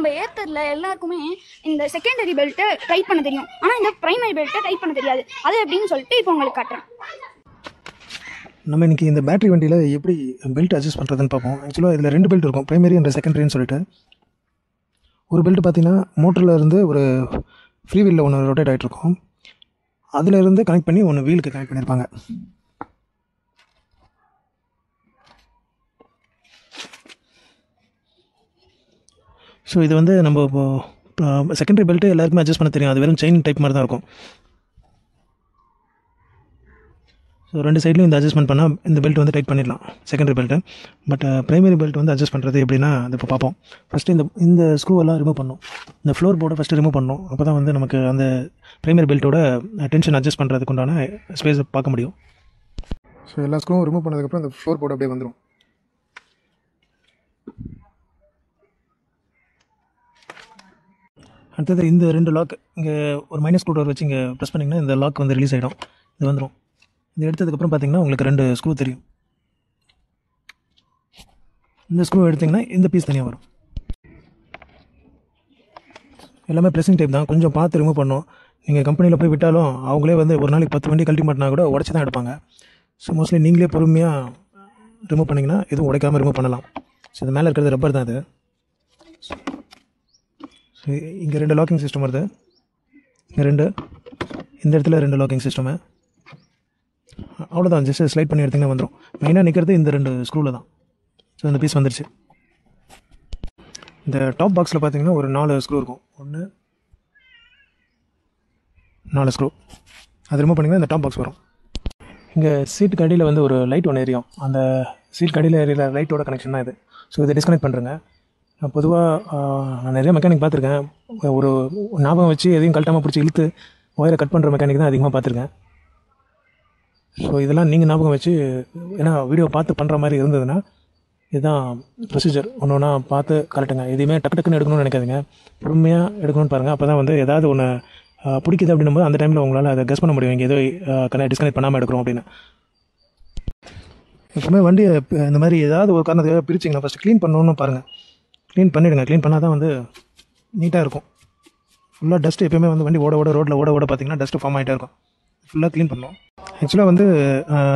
நம்ம ஏத்தர்ல எல்லாருக்குமே இந்த செகண்டரி பெல்ட்டை டைட் பண்ண தெரியும், ஆனால் இந்த பிரைமரி பெல்ட்டை டைட் பண்ண தெரியாது. அது எப்படின்னு சொல்லிட்டு இப்போ உங்களுக்கு காட்டுறேன். நம்ம இன்றைக்கி இந்த பேட்டரி வண்டியில் எப்படி பெல்ட் அட்ஜஸ்ட் பண்ணுறதுன்னு பார்ப்போம். ஆக்சுவலாக இதில் 2 பெல்ட் இருக்கும், ப்ரைமரி அண்ட் செகண்டரின்னு சொல்லிட்டு. ஒரு பெல்ட் பார்த்தீங்கன்னா மோட்டரில் இருந்து ஒரு ஃப்ரீ வீலில் ஒன்று ரொட்டேட் ஆகிட்டு இருக்கும், அதில் இருந்து கனெக்ட் பண்ணி ஒன்று வீலுக்கு கனெக்ட் பண்ணியிருப்பாங்க. ஸோ இது வந்து நம்ம இப்போது செகண்டரி பெல்ட்டு எல்லாருக்குமே அட்ஜஸ்ட் பண்ண தெரியும், அது வெறும் செயின் டைப் மாதிரி தான் இருக்கும். ஸோ 2 சைட்லையும் இந்த அட்ஜஸ்ட்மெண்ட் பண்ணால் இந்த பெல்ட் வந்து டைட் பண்ணிடலாம் secondary belt. But primary belt வந்து அட்ஜஸ்ட் பண்ணுறது எப்படின்னா அது இப்போ பார்ப்போம். ஃபஸ்ட்டு இந்த ஸ்க்ரூவெல்லாம் ரிமூவ் பண்ணணும், இந்த ஃப்ளோர் போர்டை ஃபஸ்ட்டு ரிமூவ் பண்ணணும். அப்போ தான் வந்து நமக்கு அந்த ப்ரைமரி பெல்ட்டோட டென்ஷன் அட்ஜஸ்ட் பண்ணுறதுக்கு உண்டான ஸ்பேஸை பார்க்க முடியும். ஸோ எல்லா ஸ்க்ரூவும் ரிமூவ் பண்ணதுக்கப்புறம் அந்த ஃப்ளோர் போர்டு அப்படியே வந்துடும். அடுத்தது இந்த 2 லாக் இங்கே ஒரு மைனஸ் ஸ்க்ரூ ட்ரைவர் வச்சு இங்கே ப்ரெஸ் பண்ணிங்கன்னா இந்த லாக் வந்து ரிலீஸ் ஆகிடும், இது வந்துடும். இது எடுத்ததுக்கப்புறம் பார்த்தீங்கன்னா உங்களுக்கு 2 ஸ்க்ரூ தெரியும். இந்த ஸ்க்ரூ எடுத்திங்கன்னா இந்த பீஸ் தனியாக வரும். எல்லாமே ப்ரெஸ்ஸிங் டைப் தான், கொஞ்சம் பார்த்து ரிமூவ் பண்ணணும். நீங்கள் கம்பெனியில் போய் விட்டாலும் அவங்களே வந்து ஒரு நாளைக்கு 10 வண்டி கழட்டி மாட்டினா கூட உடச்சி தான் எடுப்பாங்க. ஸோ மோஸ்ட்லி நீங்களே பொறுமையாக ரிமூவ் பண்ணிங்கன்னா எதுவும் உடைக்காமல் ரிமூவ் பண்ணலாம். ஸோ இது மேலே இருக்கிறது ரப்பர் தான். அது ஸோ இங்கே 2 லாக்கிங் சிஸ்டம் வருது, இங்கே 2, இந்த இடத்துல 2 லாக்கிங் சிஸ்டமு. அவ்வளோதான், ஜஸ்ட் ஸ்லைட் பண்ணி எடுத்திங்கன்னா வந்துடும். மெயினாக நிற்கிறது இந்த 2 ஸ்க்ரூவில் தான். ஸோ இந்த பீஸ் வந்துருச்சு. இந்த டாப் பாக்ஸில் பார்த்தீங்கன்னா ஒரு 4 ஸ்க்ரூ இருக்கும், 4 ஸ்க்ரூ. அது ரிமூவ் பண்ணிங்கன்னா இந்த டாப் பாக்ஸ் வரும். இங்கே சீட்டுக்கு அடியில் வந்து ஒரு லைட் ஒன்று எரியும், அந்த சீட்டுக்கு அடியில் எரியிற லைட்டோட கனெக்ஷன் தான் இது. ஸோ இதை டிஸ்கனெக்ட் பண்ணுறேங்க. பொதுவாக நான் நிறைய மெக்கானிக் பார்த்துருக்கேன், ஒரு ஞாபகம் வச்சு எதையும் கழட்டாமல் பிடிச்சி இழுத்து ஒயரை கட் பண்ணுற மெக்கானிக் தான் அதிகமாக பார்த்துருக்கேன். ஸோ இதெல்லாம் நீங்கள் ஞாபகம் வச்சு, ஏன்னா வீடியோ பார்த்து பண்ணுற மாதிரி இருந்ததுன்னா இதுதான் ப்ரொசீஜர். ஒன்று ஒன்றா பார்த்து கரெக்டுங்க. எதையுமே டக்கு டக்குன்னு எடுக்கணும்னு நினைக்காதுங்க, பொறுமையாக எடுக்கணும்னு பாருங்கள். அப்போ தான் வந்து ஏதாவது ஒன்று பிடிக்குது அப்படின்னும் போது அந்த டைமில் உங்களால் அதை கெஸ் பண்ண முடியும், இங்கே ஏதோ டிஸ்கனெக்ட் பண்ணாமல் எடுக்கிறோம் அப்படின்னு. எப்பவுமே வண்டியை இந்த மாதிரி ஏதாவது ஒரு காரணத்துக்காக பிரிச்சிங்கன்னா ஃபஸ்ட்டு க்ளீன் பண்ணணுன்னு பாருங்கள். க்ளீன் பண்ணிவிடுங்க. க்ளீன் பண்ணால் தான் வந்து நீட்டாக இருக்கும். ஃபுல்லாக டஸ்ட்டு எப்போயுமே வந்து வண்டி ரோட்டில் ஓட பார்த்திங்கன்னா டஸ்ட்டு ஃபார்ம் ஆகிட்டே இருக்கும். ஃபுல்லாக க்ளீன் பண்ணணும். ஆக்சுவலாக வந்து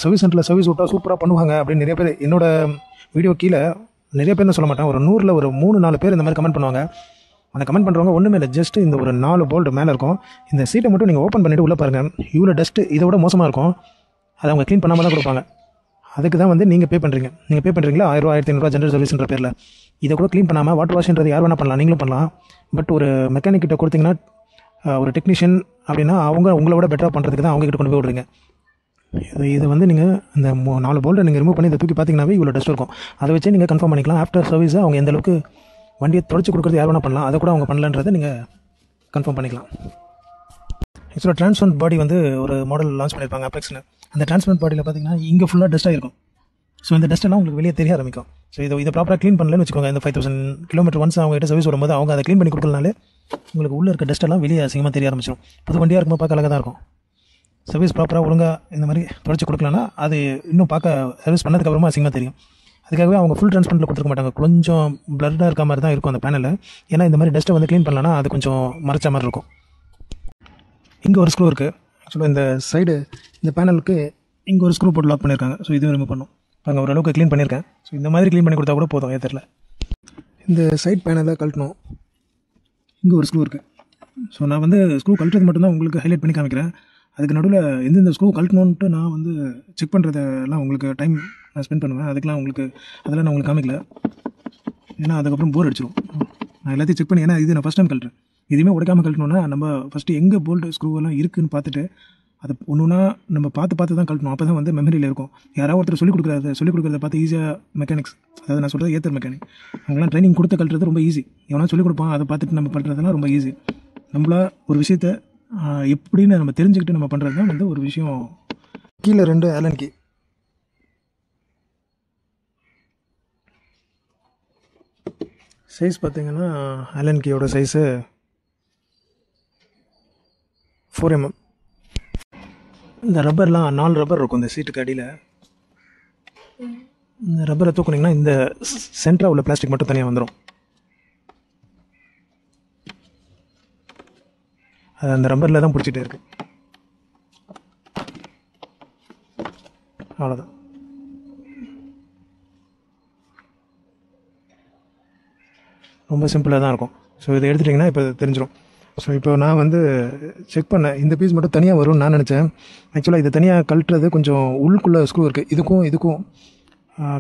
சர்வீஸ் சென்டரில் சர்வீஸ் விட்டால் சூப்பராக பண்ணுவாங்க அப்படின்னு நிறைய பேர் என்னோடய வீடியோ கீழே நிறைய பேர்னு சொல்ல மாட்டேன், ஒரு 100ல் ஒரு 3-4 பேர் இந்த மாதிரி கமெண்ட் பண்ணுவாங்க. அந்த கமெண்ட் பண்ணுறவங்க ஒன்றுமே இல்லை, ஜஸ்ட் இந்த ஒரு 4 போல்ட் மேலே இருக்கும், இந்த சீட்டை மட்டும் நீங்கள் ஓப்பன் பண்ணிவிட்டு உள்ளே பாருங்கள், இவ்வளோ டஸ்ட்டு இதை விட மோசமாக இருக்கும். அதை அவங்க க்ளீன் பண்ணாமல் தான் கொடுப்பாங்க. அதுக்கு தான் வந்து நீங்கள் பே பண்ணுறீங்களா 1000 ரூபா 1500 ஜென்ரல் சர்வீஸ்ன்ற பேரில். இதை கூட க்ளீன் பண்ணாமல் வாட்டர் வாஷ்ன்றது யார் வேணால் பண்ணலாம், நீங்களும் பண்ணலாம். பட் ஒரு மெக்கானிக் கிட்ட கொடுத்தீங்கன்னா, ஒரு டெக்னீஷியன் அப்படின்னா அவங்க உங்களை விட பெட்டராக பண்ணுறதுக்கு தான் அவங்க கிட்ட கொண்டு போய் விடுறீங்க. இதை வந்து நீங்கள் இந்த 4 போல்ட்டை நீங்கள் ரிமூவ் பண்ணி இதை தூக்கி பார்த்தீங்கன்னாவே இவ்வளோ டஸ்ட் இருக்கும். அதை வச்சே நீங்கள் கன்ஃபார்ம் பண்ணிக்கலாம். ஆஃப்டர் சர்வீஸை அவங்க எந்த அளவுக்கு வண்டியை தொடச்சி கொடுக்குறது யார் வேணால் பண்ணலாம், அதை கூட அவங்க பண்ணலன்றதை நீங்கள் கன்ஃபார்ம் பண்ணிக்கலாம். ஆக்சுவலாக டிரான்ஸ்பரண்ட் பாடி வந்து ஒரு மாடல் லான்ச் பண்ணியிருப்பாங்க அபெக்ஸ்னு. அந்த டிரான்ஸ்பரண்ட் பாடியில் பார்த்தீங்கன்னா இங்கே ஃபுல்லாக டஸ்ட்டாக இருக்கும். ஸோ இந்த டஸ்ட்டெல்லாம் உங்களுக்கு வெளியே தெரிய ஆரம்பிக்கும். ஸோ இதை ப்ராப்பராக க்ளீன் பண்ணலன்னு வச்சுக்கோங்க, இந்த 5000 கிலோமீட்டர் ஒன்ஸ் அவங்ககிட்ட சர்வீஸ் வரும்போது அவங்க அதை க்ளீன் பண்ணி கொடுக்கலனாலே உங்களுக்கு உள்ளே இருக்க டஸ்ட்டெல்லாம் வெளியே அசிங்கமாக தெரிய ஆரம்பிச்சிடும். புது வண்டியாக இருக்கும்போது பார்க்க அழகாக தான் இருக்கும். சர்வீஸ் ப்ராப்பராக ஒழுங்காக இந்த மாதிரி தொடச்சி கொடுக்கலன்னா அது இன்னும் பார்க்க சர்வீஸ் பண்ணதுக்கப்புறமா அசிங்கமாக தெரியும். அதுக்காகவே அவங்க ஃபுல் டிரான்ஸ்பரண்ட்டில் கொடுத்துருக்க மாட்டாங்க, கொஞ்சம் பிளர்டாக இருக்க மாதிரி தான் இருக்கும் அந்த பேனலில். ஏன்னா இந்த மாதிரி டஸ்ட்டை வந்து க்ளீன் பண்ணலன்னா அது கொஞ்சம் மறைச்ச மாதிரி இருக்கும். இங்கே ஒரு ஸ்க்ரூ இருக்குது. ஆக்சுவலாக இந்த சைடு இந்த பேனலுக்கு இங்கே ஒரு ஸ்க்ரூ போட்டு லாக் பண்ணியிருக்காங்க. ஸோ இதுவும் ரிமூவ் பண்ணும். அங்கே ஓரளவுக்கு க்ளீன் பண்ணியிருக்கேன். ஸோ இந்த மாதிரி க்ளீன் பண்ணி கொடுத்தா கூட போதும் ஏத்தரில். இந்த சைட் பேனலை கழட்டணும். இங்கே ஒரு ஸ்க்ரூ இருக்குது. ஸோ நான் வந்து ஸ்க்ரூ கழட்டுறது மட்டும்தான் உங்களுக்கு ஹைலைட் பண்ணி காமிக்கிறேன். அதுக்கு நடுவில் எந்தெந்த ஸ்க்ரூ கழட்டணுன்ட்டு நான் வந்து செக் பண்ணுறதெல்லாம் உங்களுக்கு டைம் நான் ஸ்பெண்ட் பண்ணுவேன். அதுக்கெலாம் அதெல்லாம் நான் உங்களுக்கு காமிக்கல, ஏன்னா அதுக்கப்புறம் போர் அடிச்சிடும். நான் எல்லாத்தையும் செக் பண்ணி, ஏன்னா இது நான் ஃபஸ்ட் டைம் கழட்டுறேன். எதுவுமே உடைக்காமல் கழட்டணுன்னா நம்ம ஃபஸ்ட்டு எங்கே போல்ட்டு ஸ்க்ரூவெல்லாம் இருக்குதுன்னு பார்த்துட்டு அது ஒன்றுனா நம்ம பார்த்து தான் கழட்டணும். அப்போ தான் வந்து மெமரியில் இருக்கும். யாராவது ஒருத்தர் சொல்லிக் கொடுக்குறத பார்த்து ஈஸியாக மெக்கானிக்ஸ், அதாவது நான் சொல்கிறது ஏத்தர் மெக்கானிக், அவங்களாம் ட்ரைனிங் கொடுத்து கழட்டுறது ரொம்ப ஈஸி. எவனா சொல்லிக் கொடுப்பான், அதை பார்த்துட்டு நம்ம பண்ணுறதுலாம் ரொம்ப ஈஸி. நம்மளா ஒரு விஷயத்தை எப்படின்னு நம்ம தெரிஞ்சுக்கிட்டு நம்ம பண்ணுறது தான் வந்து ஒரு விஷயம். கீழே 2 ஆலன் கீ. சைஸ் பார்த்தீங்கன்னா ஆலன் கீயோட சைஸு 4 mm. இந்த ரப்பர்லாம் 4 ரப்பர் இருக்கும் இந்த சீட்டுக்கு அடியில். இந்த ரப்பரை தூக்குனிங்கன்னா இந்த சென்டராக உள்ள பிளாஸ்டிக் மட்டும் தனியாக வந்துடும். அது அந்த ரப்பரில் தான் பிடிச்சிட்டே இருக்குது. அவ்வளோதான். ரொம்ப சிம்பிளாக தான் இருக்கும். ஸோ இதை எடுத்துட்டிங்கன்னா இப்போ தெரிஞ்சிடும். ஸோ இப்போ நான் வந்து செக் பண்ணேன், இந்த பீஸ் மட்டும் தனியாக வரும்னு நான் நினச்சேன். ஆக்சுவலாக இதை தனியாக கழட்டுறது கொஞ்சம் உள்ளுக்குள்ளே ஸ்க்ரூ இருக்குது, இதுக்கும்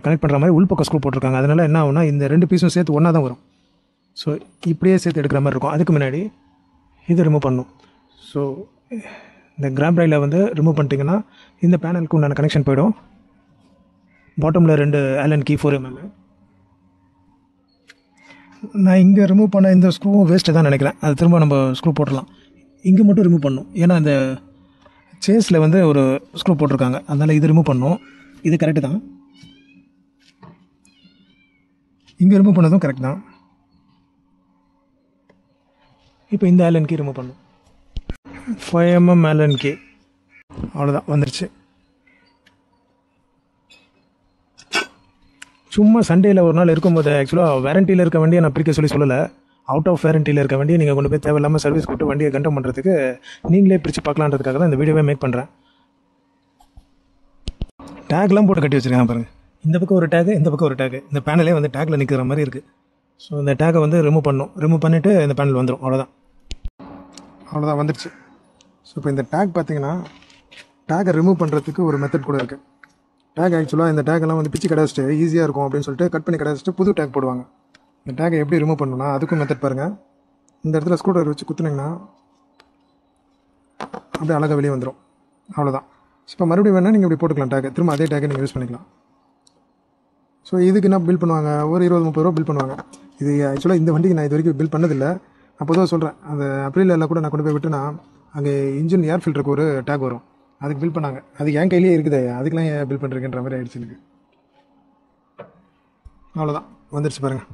கனெக்ட் பண்ணுற மாதிரி உள்பக்கம் ஸ்க்ரூ போட்டிருக்காங்க. அதனால் என்ன ஆகுனா இந்த 2 பீஸும் சேர்த்து ஒன்றா தான் வரும். ஸோ இப்படியே சேர்த்து எடுக்கிற மாதிரி இருக்கும். அதுக்கு முன்னாடி இதை ரிமூவ் பண்ணணும். ஸோ இந்த கிராப் ரயிலை வந்து ரிமூவ் பண்ணிட்டீங்கன்னா இந்த பேனலுக்கு உண்டான கனெக்ஷன் போயிடும். பாட்டமில் 2 ஆலன் கீ 4mm. நான் இங்கே ரிமூவ் பண்ண இந்த ஸ்க்ரூவும் வேஸ்ட்டு தான் நினைக்கிறேன். அது திரும்ப நம்ம ஸ்க்ரூ போட்டுடலாம். இங்கே மட்டும் ரிமூவ் பண்ணணும், ஏன்னா இந்த சேஸில் வந்து ஒரு ஸ்க்ரூ போட்டிருக்காங்க, அதனால் இது ரிமூவ் பண்ணணும். இது கரெக்டு தான். இங்கே ரிமூவ் பண்ணதும் கரெக்ட் தான். இப்போ இந்த ஆலன் கீ ரிமூவ் பண்ணணும். 5mm ஆலன் கீ, அவ்வளோதான், வந்துடுச்சு. சும்மா சண்டேயில் ஒரு நாள் இருக்கும்போது ஆக்சுவலாக வாரண்டியில் இருக்க வண்டியை நான் பிரிக்க சொல்லலை. அவுட் ஆஃப் வாரண்டியில் இருக்க வண்டியை நீங்கள் கொண்டு போய் தேவையில்லாமல் சர்வீஸ் கொடுத்து வண்டியை கண்டம் பண்ணுறதுக்கு நீங்களே பிரித்து பார்க்கலான்றதுக்காக தான் இந்த வீடியோவே மேக் பண்ணுறேன். டேக்லாம் போட்டு கட்டி வச்சுருக்கேன் பாருங்கள். இந்த பக்கம் ஒரு டேக்கு, இந்த பக்கம் ஒரு டேக்கு. இந்த பேனலே வந்து டேக்கில் நிற்கிற மாதிரி இருக்குது. ஸோ இந்த டேக்கை வந்து ரிமூவ் பண்ணணும். ரிமூவ் பண்ணிவிட்டு இந்த பேனல் வந்துடும். அவ்வளோதான் வந்துடுச்சு. ஸோ இப்போ இந்த டேக் பார்த்தீங்கன்னா, டேக்கை ரிமூவ் பண்ணுறதுக்கு ஒரு மெத்தட் கூட இருக்குது. டேக் ஆக்சுவலாக இந்த டேக்கெல்லாம் வந்து பிச்சு கிடச்சிட்டு ஈஸியாக இருக்கும் அப்படின்னு சொல்லிட்டு கட் பண்ணி கிடச்சிட்டு புது டேக் போடுவாங்க. இந்த டேக்கை எப்படி ரிமூவ் பண்ணணும்னா அதுக்கும் மெத்தட் பாருங்கள். இந்த இடத்துல ஸ்க்ரூ ட்ரைவர் வச்சு குத்துனீங்கன்னா அப்படியே அழகாக வெளியே வந்துடும். அவ்வளோதான். இப்போ மறுபடியும் வேணால் நீங்கள் இப்படி போட்டுக்கலாம் டேக்கை, திரும்ப அதே டேக்கை நீங்கள் யூஸ் பண்ணிக்கலாம். ஸோ இதுக்கு என்ன பில் பண்ணுவாங்க, ஒரு 20-30 ரூபா பில் பண்ணுவாங்க. இது ஆக்சுவலாக இந்த வண்டிக்கு நான் இது வரைக்கும் பில் பண்ணதில்லை. நான் பொதுவாக சொல்கிறேன், அந்த அப்ரிலில் கூட நான் கொண்டு போய் விட்டுனா அங்கே இன்ஜின் ஏர் ஃபில்டருக்கு ஒரு டேக் வரும், அதுக்கு பில் பண்ணாங்க. அது என் கையிலேயே இருக்குது, அதுக்கெலாம் ஏன் பில் பண்ணுறீங்கன்ற மாதிரி ஆகிடுச்சு எனக்கு. அவ்வளோதான், வந்துடுச்சு பாருங்கள்.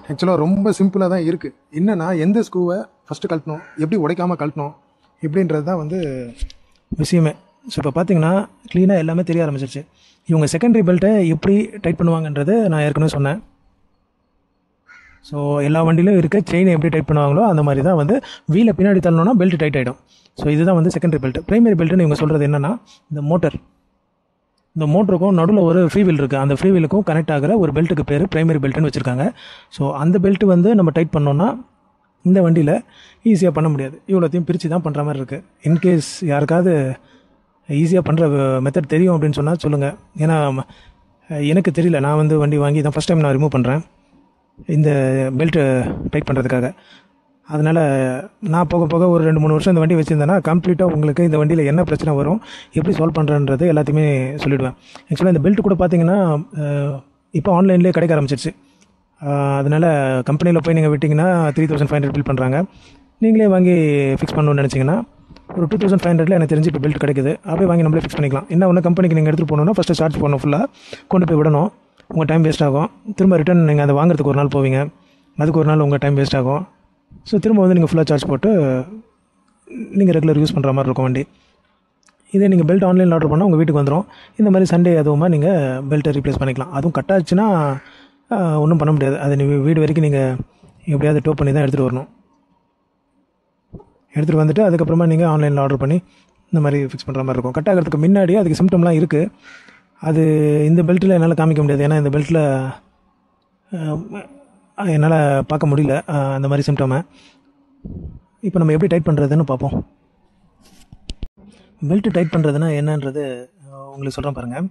ஆக்சுவலாக ரொம்ப சிம்பிளாக தான் இருக்குது. என்னென்னா எந்த ஸ்க்ரூவை ஃபஸ்ட்டு கழட்டணும், எப்படி உடைக்காமல் கழட்டணும் இப்படின்றது தான் வந்து விஷயமே. ஸோ இப்போ பார்த்தீங்கன்னா க்ளீனாக எல்லாமே தெரிய ஆரம்பிச்சிருச்சு. இவங்க செகண்டரி பெல்ட்டை எப்படி டைட் பண்ணுவாங்கன்றது நான் ஏற்கனவே சொன்னேன். ஸோ எல்லா வண்டியிலும் இருக்க செயினை எப்படி டைட் பண்ணுவாங்களோ அந்த மாதிரி தான் வந்து வீலை பின்னாடி தள்ளணும்னா பெல்ட் டைட் ஆகிடும். ஸோ இதுதான் வந்து செகண்டரி பெல்ட். ப்ரைமரி பெல்ட்டுன்னு இவங்க சொல்கிறது என்னென்னா, இந்த மோட்டருக்கும் நடுவில் ஒரு ஃப்ரீ வீல் இருக்குது, அந்த ஃப்ரீ வீலுக்கும் கனெக்ட் ஆகிற ஒரு பெல்ட்டுக்கு பேர் ப்ரைமரி பெல்ட்டுன்னு வச்சுருக்காங்க. ஸோ அந்த பெல்ட்டு வந்து நம்ம டைட் பண்ணோன்னா இந்த வண்டியில் ஈஸியாக பண்ண முடியாது. இவ்வளோத்தையும் பிரித்து தான் பண்ணுற மாதிரி இருக்குது. இன்கேஸ் யாருக்காவது ஈஸியாக பண்ணுற மெத்தட் தெரியும் அப்படின்னு சொன்னால் சொல்லுங்கள். ஏன்னா எனக்கு தெரியல, நான் வந்து வண்டி வாங்கி தான் ஃபஸ்ட் டைம் நான் ரிமூவ் பண்ணுறேன் இந்த பெல்ட்டு டைட் பண்ணுறதுக்காக. அதனால் நான் போக போக ஒரு 2-3 வருஷம் இந்த வண்டி வச்சுருந்தேன்னா கம்ப்ளீட்டாக உங்களுக்கு இந்த வண்டியில் என்ன பிரச்சனை வரும், எப்படி சால்வ் பண்ணுறன்றது எல்லாத்தையுமே சொல்லிவிடுவேன். ஆக்சுவலாக இந்த பெல்ட் கூட பார்த்தீங்கன்னா இப்போ ஆன்லைன்லேயே கிடைக்க ஆரம்பிச்சிருச்சு. அதனால் கம்பெனியில் போய் நீங்கள் விட்டிங்கன்னா 3500 பில் பண்ணுறாங்க. நீங்களே வாங்கி ஃபிக்ஸ் பண்ணணும்னு நினச்சிங்கன்னா ஒரு 2500 எனக்கு தெரிஞ்சு இப்போ பெல்ட் கிடைக்குது. அப்படியே வாங்கி நம்மளே ஃபிக்ஸ் பண்ணிக்கலாம். என்ன ஒன்று, கம்பெனிக்கு நீங்கள் எடுத்துகிட்டு போகணுன்னா ஃபஸ்ட்டு சார்ஜ் பண்ணணும், ஃபுல்லாக கொண்டு போய் விடணும். உங்கள் டைம் வேஸ்ட் ஆகும். திரும்ப ரிட்டன் நீங்கள் அதை வாங்குறதுக்கு ஒரு நாள் போவீங்க, அதுக்கு ஒரு நாள் உங்கள் டைம் வேஸ்ட் ஆகும். ஸோ திரும்ப வந்து நீங்கள் ஃபுல்லாக சார்ஜ் போட்டு நீங்கள் ரெகுலர் யூஸ் பண்ணுற மாதிரி இருக்கும் வண்டி. இதே நீங்கள் பெல்ட் ஆன்லைனில் ஆர்டர் பண்ணால் உங்கள் வீட்டுக்கு வந்துடும். இந்த மாதிரி சண்டே அதுவுமா நீங்கள் பெல்ட்டை ரீப்ளேஸ் பண்ணிக்கலாம். அதுவும் கட்டாச்சுன்னா ஒன்றும் பண்ண முடியாது. அது வீடு வரைக்கும் நீங்கள் எப்படியாவது டோ பண்ணி தான் எடுத்துகிட்டு வரணும். எடுத்துகிட்டு வந்துட்டு அதுக்கப்புறமா நீங்கள் ஆன்லைனில் ஆர்டர் பண்ணி இந்த மாதிரி ஃபிக்ஸ் பண்ணுற மாதிரி இருக்கும். கட் ஆகிறதுக்கு முன்னாடி அதுக்கு சிம்டம்லாம் இருக்குது. அது இந்த பெல்ட்டில் என்னால் காமிக்க முடியாது, ஏன்னா இந்த பெல்ட்டில் என்னால் பார்க்க முடியல அந்த மாதிரி சிம்டமை. இப்போ நம்ம எப்படி டைட் பண்ணுறதுன்னு பார்ப்போம். பெல்ட்டு டைட் பண்ணுறதுனா என்னன்றது உங்களுக்கு சொல்கிறேன் பாருங்கள்.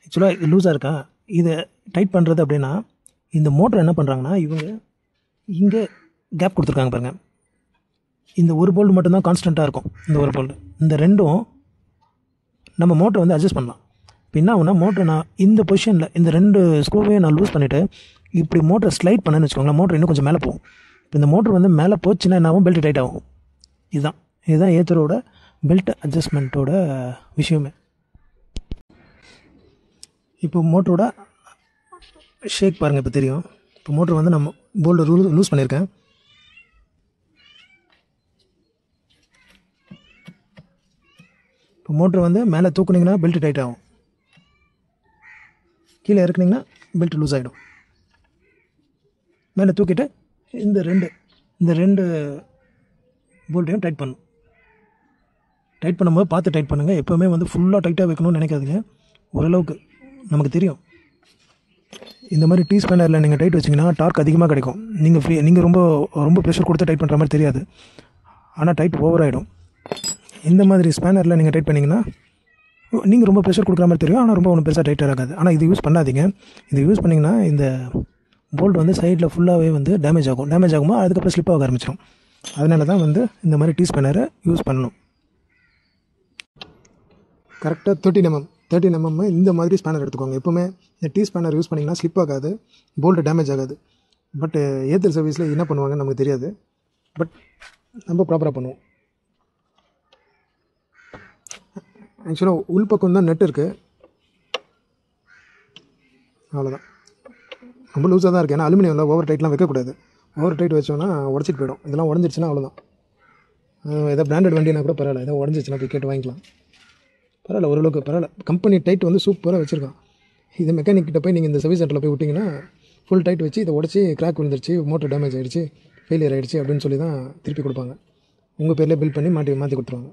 ஆக்சுவலாக இது லூஸாக இருக்கா, இதை டைட் பண்ணுறது அப்படின்னா இந்த மோட்டர் என்ன பண்ணுறாங்கன்னா இவங்க இங்கே கேப் கொடுத்துருக்காங்க பாருங்கள். இந்த ஒரு போல்டு மட்டும்தான் கான்ஸ்டண்ட்டாக இருக்கும். இந்த ஒரு போல்டு, இந்த ரெண்டும் நம்ம மோட்டரை வந்து அட்ஜஸ்ட் பண்ணலாம். இப்போ என்ன ஆகுனா, மோட்டரை நான் இந்த பொசிஷனில் இந்த 2 ஸ்க்ரூவையும் நான் லூஸ் பண்ணிவிட்டு இப்படி மோட்டரை ஸ்லைட் பண்ணேன்னு வச்சுக்கோங்களேன், மோட்டர் இன்னும் கொஞ்சம் மேலே போகும். இப்போ இந்த மோட்டர் வந்து மேலே போச்சுன்னா என்ன ஆகும், பெல்ட் டைட் ஆகும். இதுதான் ஏத்தரோட பெல்ட் அட்ஜஸ்ட்மெண்ட்டோட விஷயமே. இப்போ மோட்டரோட ஷேக் பாருங்கள், இப்போ தெரியும். இப்போ மோட்டர் வந்து நம்ம போல்டு லூஸ் பண்ணியிருக்கேன். இப்போ மோட்ரு வந்து மேலே தூக்குனிங்கன்னா பெல்ட் டைட் ஆகும், கீழே இறக்குனிங்கன்னா பெல்ட் லூஸ் ஆகிடும். மேலே தூக்கிட்டு இந்த ரெண்டு போல்ட்டையும் டைட் பண்ணணும். டைட் பண்ணும்போது பார்த்து டைட் பண்ணுங்கள். எப்போவுமே வந்து ஃபுல்லாக டைட்டாக வைக்கணும்னு நினைக்காதீங்க. ஓரளவுக்கு நமக்கு தெரியும். இந்த மாதிரி டீ ஸ்பேனரில் நீங்கள் டைட் வச்சிங்கன்னா டார்க் அதிகமாக கிடைக்கும். நீங்கள் ரொம்ப ப்ரெஷர் கொடுத்து டைட் பண்ணுற மாதிரி தெரியாது, ஆனால் டைட் ஓவர் ஆகிடும். இந்த மாதிரி ஸ்பேனரில் நீங்கள் டைட் பண்ணிங்கன்னா நீங்கள் ரொம்ப ப்ரெஷர் கொடுக்குற மாதிரி தெரியும், ஆனால் ரொம்ப ஒன்றும் பெருசாக டைட்டாக இருக்காது. ஆனால் இது யூஸ் பண்ணாதீங்க. இது யூஸ் பண்ணிங்கன்னா இந்த போல்ட் வந்து சைடில் ஃபுல்லாகவே வந்து டேமேஜ் ஆகும்போது அதுக்கப்புறம் ஸ்லிப் ஆக ஆரம்பிச்சிடும். அதனால தான் வந்து இந்த மாதிரி டீ ஸ்பேனரை யூஸ் பண்ணணும். கரெக்டாக 13 mm இந்த மாதிரி ஸ்பேனர் எடுத்துக்கோங்க. எப்போவுமே இந்த டீ ஸ்பேனர் யூஸ் பண்ணிங்கன்னா ஸ்லிப் ஆகாது, போல்ட்டு டேமேஜ் ஆகாது. பட் ஏர்டெல் சர்வீஸில் என்ன பண்ணுவாங்கன்னு நமக்கு தெரியாது, பட் நம்ம ப்ராப்பராக பண்ணுவோம். ஆக்சுவலாக உள்பக்கம் தான் நெட் இருக்குது, அவ்வளோதான். ரொம்ப லூஸாக தான் இருக்குது. ஏன்னா அலுமினியமில் ஓவர் டைட்லாம் வைக்கக்கூடாது. ஓவர் டைட் வச்சோன்னா உடச்சிட்டு போயிடும். இதெல்லாம் உடஞ்சிருச்சுன்னா அவ்வளோதான். ஏதோ பிராண்டட் வண்டினா கூட பரவாயில்ல, ஏதோ உடஞ்சிச்சுன்னா போய் கேட்டு வாங்கிக்கலாம். பரவாயில்ல, ஓரளவுக்கு பரவாயில்ல. கம்பெனி டைட் வந்து சூப்பராக வச்சுருக்கான். இது மெக்கானிக் கிட்ட போய் நீங்கள் இந்த சர்வீஸ் சென்டரில் போய் விட்டிங்கன்னா ஃபுல் டைட் வச்சு இதை உடச்சி கிராக் விழுந்துருச்சு, மோட்டர் டேமேஜ் ஆகிடுச்சு, ஃபெயிலியர் ஆகிடுச்சு அப்படின்னு சொல்லி தான் திருப்பி கொடுப்பாங்க. உங்கள் பேரில் பில் பண்ணி மாற்றி கொடுத்துருவாங்க.